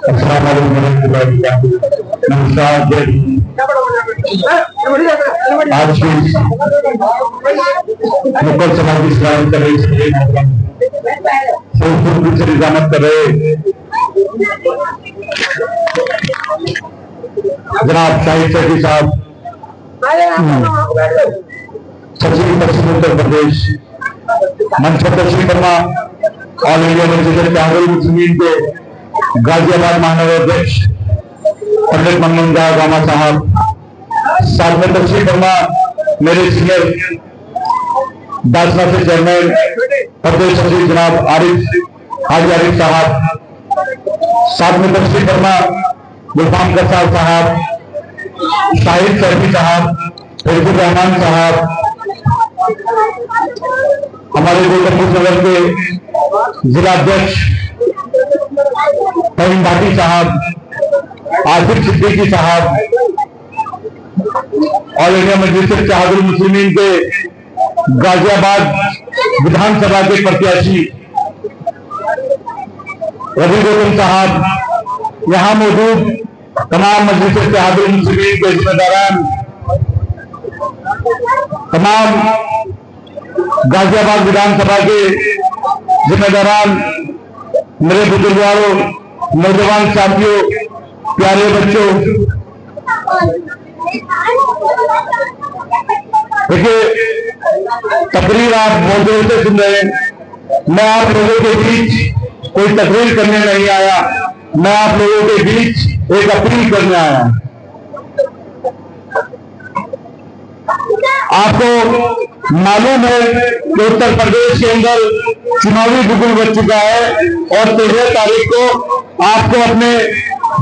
नमस्कार। आज की नुक्कड़ सभा की सलामत कर रहे कर रहे जनाब शाहिद सेठी साहब, सचिव पश्चिम उत्तर प्रदेश, मंच पर तशरीफ फरमा ऑल इंडिया मजलिस मुस्लिमीन के गाजियाबाद महानगर अध्यक्ष पंडित मनमोहन गामा साहब, साथ में तशरीफ फरमा मेरे सीनियर दासना से चेयरमैन प्रदेश सचिव जनाब हाजी आरिफ साहब, साथ में तशरीफ फरमा गुलफाम कसाब साहब, शाहिद सेठी साहब, फैजुर रहमान साहब, हमारे गोलकपुर नगर के जिला अध्यक्ष फहीम भाटी साहब, आसिफ सिद्दीकी साहब, ऑल इंडिया मजलिस इत्तेहादुल मुस्लिमीन के गाजियाबाद विधानसभा के प्रत्याशी रवि गौतम साहब, यहाँ मौजूद तमाम मजलिस इत्तेहादुल मुस्लिमीन के जिम्मेदारान, तमाम गाजियाबाद विधानसभा के जिम्मेदारान, मेरे बुजुर्गों, नौजवान साथियों, प्यारे बच्चों, देखिए तकरीर आप बहुत देर से सुन रहे हैं। मैं आप लोगों के बीच कोई तकरीर करने नहीं आया, मैं आप लोगों के बीच एक अपील करने आया। आपको मालूम है कि उत्तर प्रदेश के अंदर चुनावी बिगुल बच चुका है और 13 तारीख को आपको अपने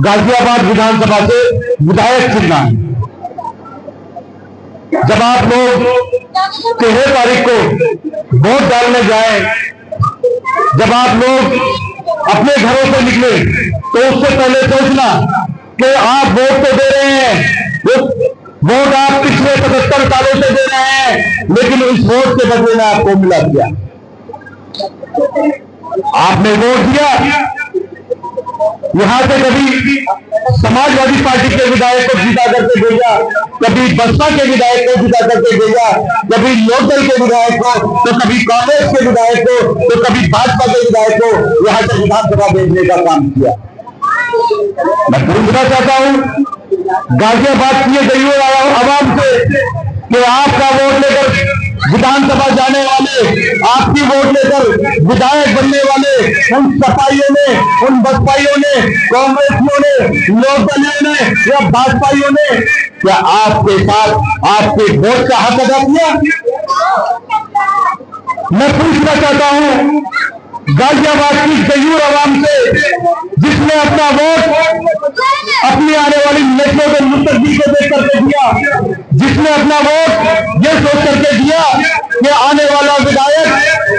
गाजियाबाद विधानसभा से विधायक चुनना है। जब आप लोग 13 तारीख को वोट डालने जाएं, जब आप लोग अपने घरों से निकले तो उससे पहले सोचना कि आप वोट तो दे रहे हैं, वोट आप पिछले 75 सालों से दे रहे हैं, लेकिन इस वोट के बदले में आपको मिला क्या? आपने वोट दिया, यहां से कभी समाजवादी पार्टी के विधायक को जीता करके भेजा, कभी बसपा के विधायक को जीता करके भेजा, कभी लोकदल के विधायक को, तो कभी कांग्रेस के विधायक को, तो कभी भाजपा के विधायक को यहां से विधानसभा भेजने का काम किया। मैं पूछना चाहता हूं गाजियाबाद की गरीब आवाम से कि आपका वोट लेकर विधानसभा जाने वाले, आपकी वोट लेकर विधायक बनने वाले उन सपाइयों ने, उन बसपाइयों ने, कांग्रेसियों ने, लोकदलियों ने या भाजपाइयों ने क्या आपके साथ आपके वोट का हक अदा किया? मैं पूछना चाहता हूं गाजियाबाद की गरीब आवाम से, जिसने अपना वोट अपनी आने वाली नस्लों के मुस्तकबिल को देख करके दिया, जिसने अपना वोट ये सोच करके दिया कि आने वाला विधायक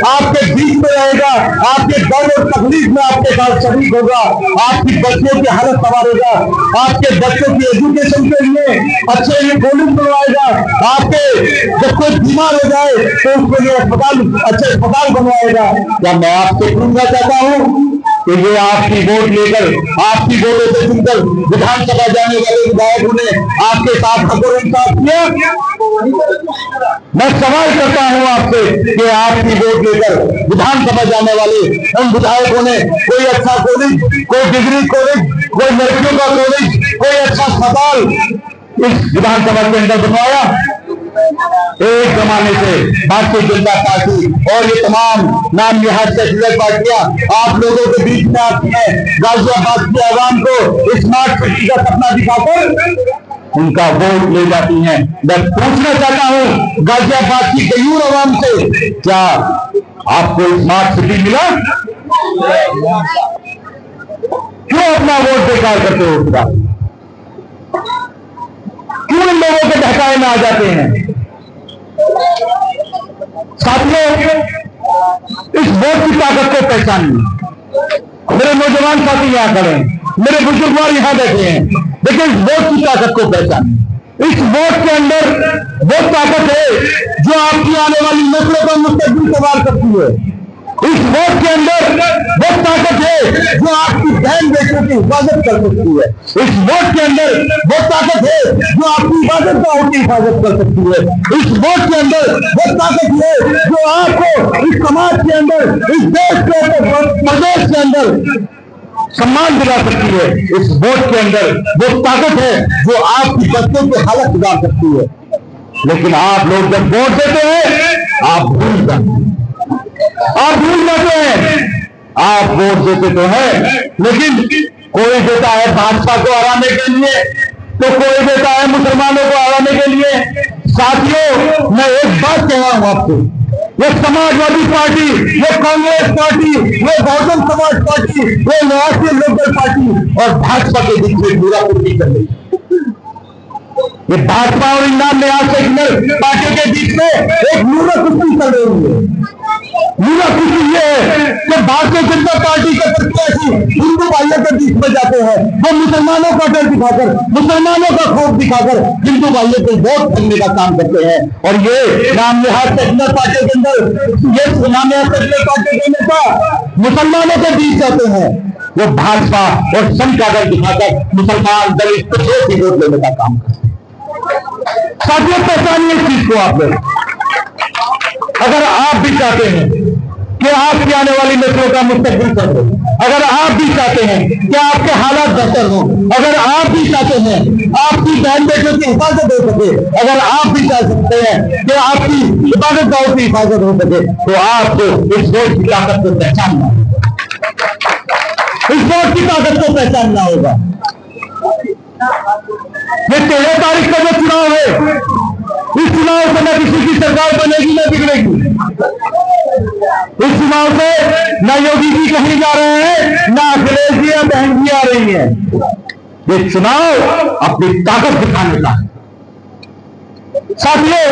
आपके बीच में रहेगा, आपके दर्द और तकलीफ में आपके साथ शरीक होगा, आपकी बच्चों की हालत संवारेगा, आपके बच्चों की एजुकेशन के लिए अच्छे कॉलेज बनवाएगा, आपके जब कोई बीमार हो जाए तो उसके लिए अच्छे अस्पताल बनवाएगा। क्या मैं आपसे पूछना चाहता हूँ कि ये आपकी वोट लेकर, आपकी वोटों से सुनकर विधानसभा जाने वाले विधायकों ने आपके साथ हक और इंसाफ किया? मैं सवाल करता हूं आपसे कि आपकी वोट लेकर विधानसभा जाने वाले उन विधायकों ने कोई अच्छा कॉलेज, कोई डिग्री कॉलेज, कोई लड़कियों का कॉलेज, कोई अच्छा अस्पताल इस विधानसभा के अंदर बनवाया? एक जमाने से भारतीय जनता पार्टी और ये तमाम नाम निहाद सेक्युलर पार्टियां आप लोगों के बीच में आती है, गाजियाबाद की आवाम को स्मार्ट सिटी का सपना दिखाकर उनका वोट ले जाती हैं। मैं पूछना चाहता हूं गाजियाबाद की गरीब आवाम से, क्या आपको स्मार्ट सिटी मिला? क्यों अपना वोट बेकार करते हो? क्यों इन लोगों के बहकाए में आ जाते हैं? साथियों, इस वोट की ताकत को पहचानिए। मेरे नौजवान साथी यहाँ खड़े हैं, मेरे बुजुर्ग यहाँ बैठे हैं, देखिए इस वोट की ताकत को पहचानिए। इस वोट के अंदर वो ताकत है जो आपकी आने वाली नस्लों का मुस्तकबिल संवार सकती है। इस वोट के अंदर वो ताकत है जो आपकी बहन देशों की हिफाजत कर सकती है। इस वोट के अंदर वो ताकत है जो आपकी इबादत गाहों की हिफाजत कर सकती है। इस वोट के अंदर वो ताकत है जो आपको इस समाज के अंदर, इस देश के अंदर, प्रदेश के अंदर सम्मान दिला सकती है। इस वोट के अंदर वो ताकत है जो आपकी बच्चों की हालत सुधार सकती है। लेकिन आप लोग जब वोट देते हैं आप भूल जाते हैं। आप वोट देते तो है, लेकिन कोई देता है भाजपा को हराने के लिए, तो कोई देता है मुसलमानों को हराने के लिए। साथियों, मैं एक बात कह रहा हूं आपको, ये समाजवादी पार्टी, ये कांग्रेस पार्टी, ये बहुजन समाज पार्टी, ये राष्ट्रीय लोकदल पार्टी और भाजपा के बीच में पूरा कुर्सी कर रही है। ये भाजपा और इमरान नियाज सेक्युलर पार्टी के बीच में एक मूर्ख कुश्ती चल रही है। मूर्ख कुश्ती ये है कि भारतीय जनता पार्टी के प्रत्याशी हिंदू भाइयों के बीच में जाते हैं, वो मुसलमानों का डर दिखाकर, मुसलमानों का खौफ दिखाकर हिंदू भाइयों को वोट करने का काम करते हैं। और ये नाम निहाद सेक्युलर पार्टी के अंदर, ये नाम निहाद सेक्युलर पार्टी के नेता मुसलमानों के बीच जाते हैं, वो भाजपा और संघ का डर दिखाकर मुसलमान दलित पिछड़ों की वोट लेने का काम करते हैं। साथियों, पहचानिए इस चीज को आप लोग। अगर आप भी चाहते हैं कि आपकी आने वाली नस्लों का मुस्तकबिल सर हो, अगर आप भी चाहते हैं कि आपके हालात बेहतर हो, अगर आप भी चाहते हैं आपकी बहन बेटियों की हिफाजत हो सके, अगर आप भी चाह सकते हैं कि आपकी इबादत गाहों की हिफाजत हो सके, तो आपको इस वोट की ताकत को पहचानना, इस वोट की ताकत को पहचानना होगा। ये 13 तारीख का जो चुनाव है, इस चुनाव से न किसी की सरकार बनेगी न बिगड़ेगी। इस चुनाव से न योगी जी कहीं जा रहे हैं, न अखिलेश जी या बहन जी आ रही है। ये चुनाव अपनी ताकत दिखाने का है। साथियों,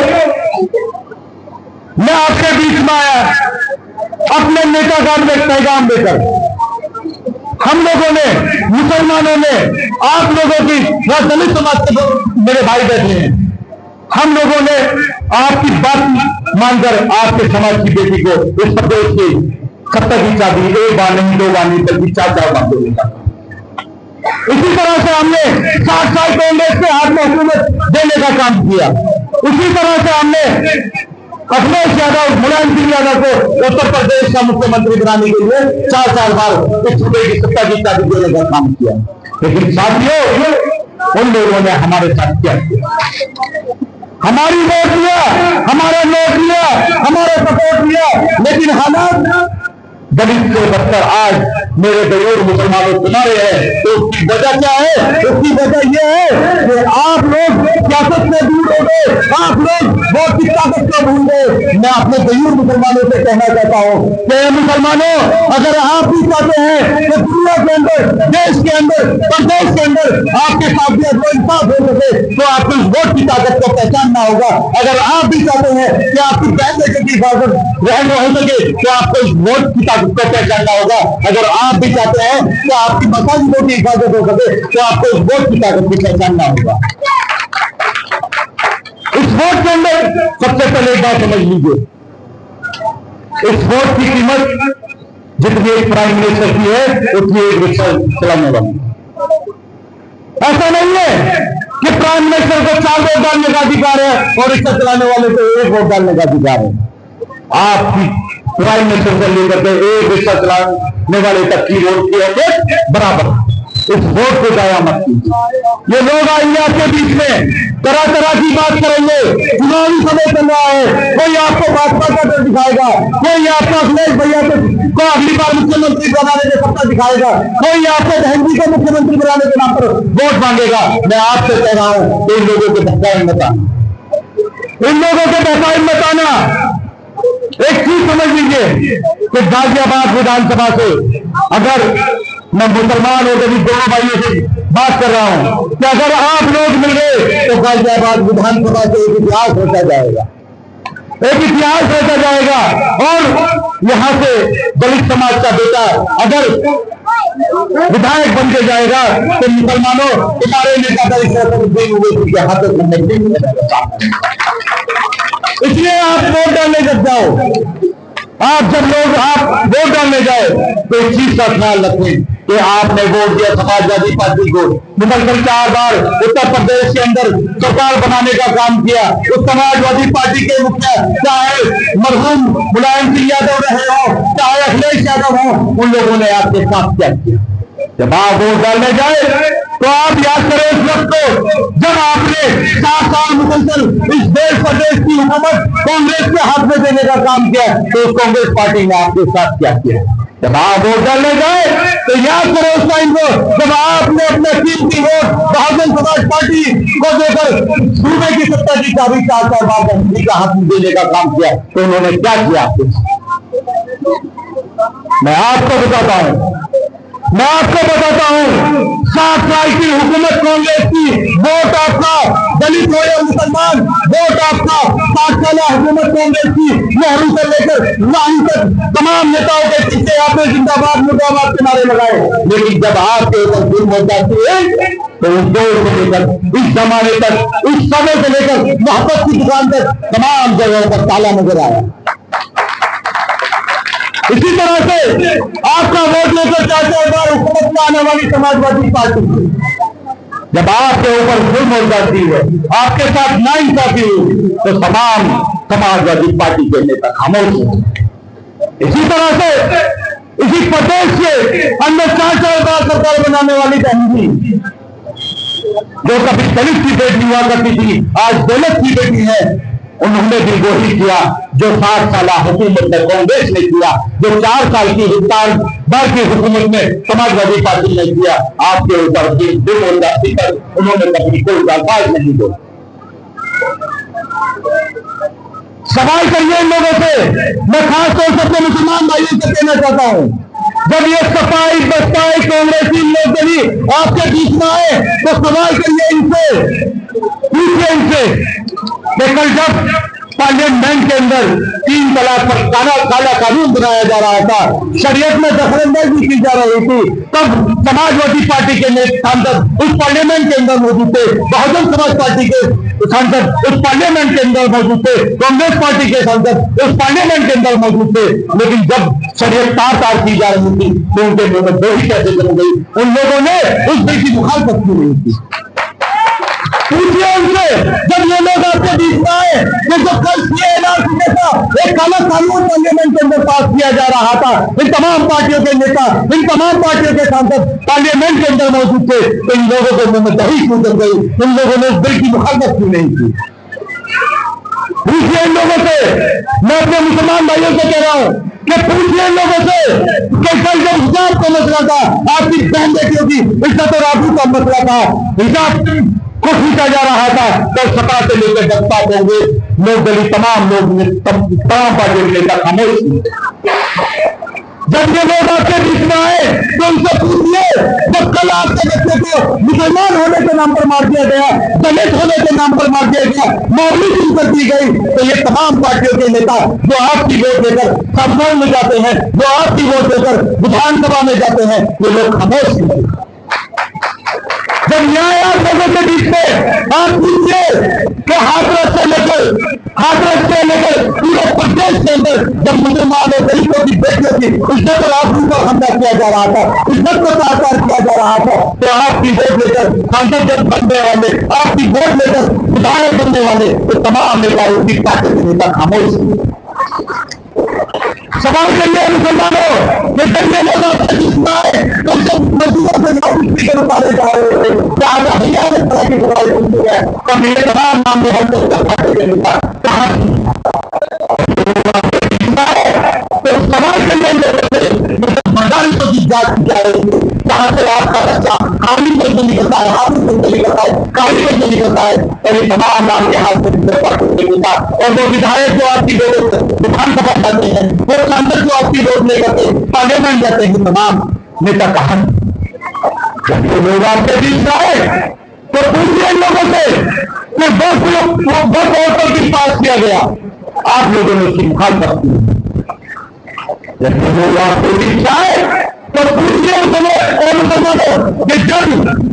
मैं आपके बीच में आया अपने नेता का पैगाम देकर। हम लोगों ने, मुसलमानों ने, आप लोगों की, दलित समाज के मेरे भाई बैठे हैं, हम लोगों ने आपकी बात मानकर आपके समाज की बेटी को इस प्रदेश की सत्ता की चाबी एक बार नहीं, 2 बार नहीं, बल्कि 4 बार देगा। इसी तरह से हमने 60 साल कांग्रेस के हाथ में हुकूमत देने का काम किया। उसी तरह से हमने अखिलेश यादव, मुलायम सिंह यादव को उत्तर प्रदेश का मुख्यमंत्री बनाने के लिए 4 साल बाद इस सूबे की सत्ता की चाबी देने का काम किया। लेकिन साथियों, उन लोगों ने हमारे साथ क्या किया? हमारी वोट लिया, हमारा नोट लिया, हमारा सपोर्ट लिया, लेकिन हालात दलित से बदतर आज मेरे गरीब मुसलमानों सुना रहे हैं। तो उसकी वजह क्या है? उसकी वजह यह है कि आप लोग सियासत से दूर हो गए, आप लोग वोट की ताकत को भूल गए। मैं अपने गरीब मुसलमानों से कहना चाहता हूँ कि मुसलमानों, अगर आप भी चाहते हैं कि दुनिया के अंदर, देश के अंदर, प्रदेश के अंदर आपके साथ इंसाफ हो सके, तो आपको इस वोट की ताकत को पहचानना होगा। अगर आप भी चाहते हैं कि आपकी बहन बेटे की हिफाजत रहना हो सके, तो आपको इस वोट की ताकत को पहचानना होगा। अगर आप भी चाहते हैं कि आपकी मसाजिदों की हिफाजत हो सके, तो आपको इस वोट की ताकत को पहचानना होगा। इस वोट के अंदर सबसे पहले एक बात समझ लीजिए, इस वोट की कीमत जितनी एक प्राइम मिनिस्टर की है, उतनी एक रिक्शा चलाने वाली। ऐसा नहीं है कि प्राइम मिनिस्टर को 4 वोट डालने का अधिकार है और रिक्शा चलाने वाले को 1 वोट डालने का अधिकार है। आपकी प्राइम मिनिस्टर से लेकर के एक रिक्शा चलाने वाले तक की वोट की अहमियत बराबर। इस वोट को जाया मत कीजिए। ये लोग आएंगे आपके बीच में, तरह तरह की बात करेंगे। चुनावी समय चल रहा है, कोई आपको भाजपा का डर दिखाएगा, कोई आपको अखिलेश भैया को अगली बार मुख्यमंत्री बनाने का सपना दिखाएगा, कोई आपको बहन जी को मुख्यमंत्री बनाने के नाम पर वोट मांगेगा। मैं आपसे कह रहा हूं, इन लोगों को बहकाए मत आना, इन लोगों को बहकाए मत आना। एक चीज समझ लीजिए कि गाजियाबाद विधानसभा से अगर मैं मुसलमान और गरीब दोनों भाइयों से बात कर रहा हूं कि अगर आप लोग मिल गए तो गाजियाबाद विधानसभा से एक इतिहास होता जाएगा, एक इतिहास होता जाएगा। और यहां से दलित समाज का बेटा अगर विधायक बन के जाएगा तो मुसलमानों, तुम्हारे नेता का इस हाथों में। इसलिए आप वोट डालने जब जाओ, आप वोट डालने जाए तो इस चीज का ख्याल रखें कि आपने वोट दिया समाजवादी पार्टी को, मुसलसल 4 बार उत्तर प्रदेश के अंदर सरकार बनाने का काम किया। उस समाजवादी पार्टी के मुखिया चाहे मरहूम मुलायम सिंह यादव रहे हो, चाहे अखिलेश यादव हो, उन लोगों ने आपके साथ क्या किया? जब आप वोट डालने जाए तो आप याद करें उस वक्त को जब आपने 7 साल मुसलसल इस देश प्रदेश की हुकूमत कांग्रेस के हाथ में देने का काम किया, तो उस कांग्रेस पार्टी ने आपके साथ क्या किया? जब आप वोट डालने जाए तो याद करें उस टाइम को जब आपने अपने कीमती वोट बहुजन समाज पार्टी को देकर सूबे की सत्ता की चाबी 4 बार गांधी का हाथ में देने का काम किया, तो उन्होंने क्या किया आपके साथ? मैं आपको बताता हूं 7 साल की हुकूमत कांग्रेस की, वोट आपका दलित हो या मुसलमान, वोट आपका 7 साल हुकूमत कांग्रेस की, नेहरू से लेकर लाही तक तमाम नेताओं के पीछे आपने जिंदाबाद मुर्दाबाद के नारे लगाए। लेकिन जब आपके ऊपर जुल्म हो जाती है तो उस दौर से लेकर इस जमाने तक, इस समय से लेकर मोहब्बत की दुकान तक तमाम जगहों पर ताला नजर आया। इसी तरह से आपका वोट लेकर 4 बार हुकूमत में आने वाली समाजवादी पार्टी जब आपके ऊपर जुल्म हो जाती है, आपके साथ नाइंसाफी हुई, तो तमाम समाजवादी पार्टी के नेता खामोश होते। इसी तरह से इसी प्रदेश के अंदर 4 बार सरकार बनाने वाली बहन जो कभी दलित की बेटी हुआ करती थी, आज दलित की बेटी है, उन्होंने भी वही किया जो 7 साल हुकूमत में कांग्रेस ने किया, जो 4 साल की बार की हुकूमत में समाजवादी पार्टी ने किया। आपके ऊपर उन्होंने कभी कोई अल्फाज नहीं बोला। सवाल करिए इन लोगों से, मैं खास तौर से अपने मुसलमान भाइयों से कहना चाहता हूं, जब ये सपाई बसपाई कांग्रेसी लोग भी आपके बीच में आए तो सवाल करिए इनसे, पूछिए इनसे कि कल जब पार्लियामेंट के अंदर 3 तलाक पर काला कानून बनाया जा रहा था, शरीयत में दखलंदाजी की जा रही थी, तब समाजवादी पार्टी के सांसद उस पार्लियामेंट के अंदर मौजूद थे, बहुजन समाज पार्टी के सांसद उस पार्लियामेंट के अंदर मौजूद थे, कांग्रेस पार्टी के सांसद उस पार्लियामेंट के अंदर मौजूद थे। लेकिन जब शरीयत तार की जा रही थी तो उनके मुंह में गोली कैसे बन गई? उन लोगों ने उस बिल की मुखालफत की नहीं थी। पूछिए उनसे, जब ये लोग आपके बीच में आए कि जो कल CAR जैसा एक काला कानून पार्लियामेंट के अंदर पास किया जा रहा था, इन तमाम पार्टियों के नेता, इन तमाम पार्टियों के सांसद पार्लियामेंट के अंदर मौजूद थे, तो इन लोगों के मुंह में दही क्यों जम गई? इन लोगों ने उस बिल की मुखालफत क्यों नहीं की? पूछिए इन लोगों से, मैं अपने मुसलमान भाइयों से कह रहा हूं कि पूछिए इन लोगों से कि कल जब हिजाब का मसला था, आपकी बहन बेटियों की इज्जत और आबरू का मसला था, हिजाब को खींचा जा रहा था, कल सपा से लेकर जनता कांग्रेस लोग दलित तमाम तमाम पार्टियों के नेता खामोश थे। जब ये लोग आपके बीच में आए तो उनसे पूछिए, जब कल आपके बच्चे को मुसलमान होने के नाम पर मार दिया गया, दलित होने के नाम पर मार दिया गया, मौलवी कर दी गई, तो ये तमाम पार्टियों के नेता जो आपकी वोट देकर संसद में जाते हैं, जो आपकी वोट देकर विधानसभा में जाते हैं, ये लोग खामोश थे। जब न्याय लोगों के बीच में आप पूछिए कि हाथरस से लेकर पूरे प्रदेश के अंदर जब मुसलमान और दलितों की बेटियों की इज्जत और आबरू पर हमला किया जा रहा था, इज्जत को ताकार किया जा रहा था, तो आपकी वोट लेकर सांसद जब बनने वाले, आपकी वोट लेकर विधायक बनने वाले, तो तमाम नेता उनकी पार्टी के नेता खामोश। सवाल करिए मुसलमानों, ये करिए लोग तो जब मजदूरों से स्पीकर उतारे जा रहे थे, तरह की सवाल सुनती है, तो मेरे तमाम नाम में हम लोग तो सवाल करिए मदारिसों की जांच की जा रही है, जहाँ से आपका बच्चा काली में निकलता है, हाथ में निकलता है, काली में निकलता है, और ये तमाम नाम के हाथ से निकलता है। और वो विधायक जो आपकी विधानसभा जाते हैं, वो सांसद जो आपकी वोट लेकर पार्लियामेंट जाते हैं, तमाम नेता कहां? जब ये लोग आपके बीच आए तो पूछिए इन लोगों से कि बस वोटों की पास किया गया, आप लोगों ने उसकी मुखालफत की। जब लोग आपके बीच आए तो पूछिए मुसलमानों कि जब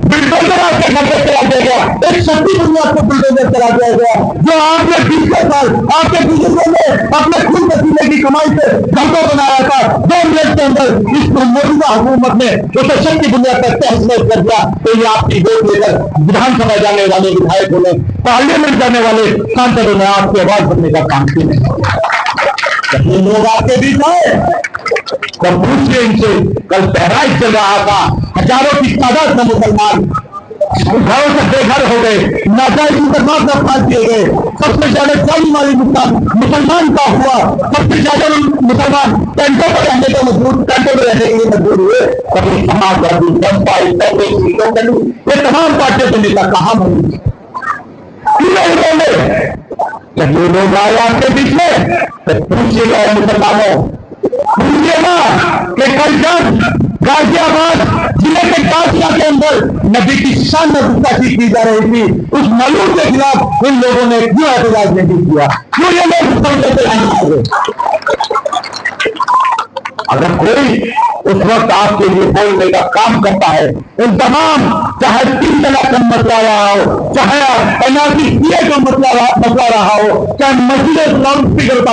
बिल्डोजर आपके घर पे चला गया, एक शक्ति बुनियाद पर बुलडोजर चला दिया गया, जो आपने 20 साल आपके बुजुर्गों ने अपने खून पसीने की कमाई से घर को बनाया था, 2 मिनट के अंदर इस मौजूदा हुकूमत ने उसे शक्ति बुनियाद पर तहस नहस कर दिया। तो ये आपकी वोट लेकर विधानसभा जाने वाले विधायकों ने, पार्लियामेंट जाने वाले सांसदों ने आपकी आवाज बनने का काम किया। ये लोग आपके बीच आए, तो पूछिए इनसे। कल बहराइच चल रहा था, हजारों की तादाद में मुसलमान घरों से बेघर हो गए, नाजायज मुकदमात रफ्तार किए गए, सबसे ज्यादा जानी माली नुकसान मुसलमान का हुआ, सबसे ज्यादा मुसलमान टेंटों पर रहने को मजबूर, टेंटों में रहने के लिए मजबूर हुए। कभी समाजवादी, बसपा, ये तमाम पार्टियों के नेता कहां होंगे? जब ये लोग आए आपके बीच में, तो पूछिएगा मुसलमानों, पूछिएगा कि कल जब गाजियाबाद जिले के कासिया के अंदर नबी की शान में गुस्ताखी की जा रही थी, उस मलूक के खिलाफ इन लोगों ने क्यों एहतजाज नहीं किया? क्यों ये लोग समझते हैं? अगर कोई उस वक्त आपके लिए बोलने का काम करता है, इन तमाम, चाहे 3 तलाक का मसला रहा हो, चाहे एनआरसी का मसला रहा हो, चाहे मस्जिद लाउड स्पीकर का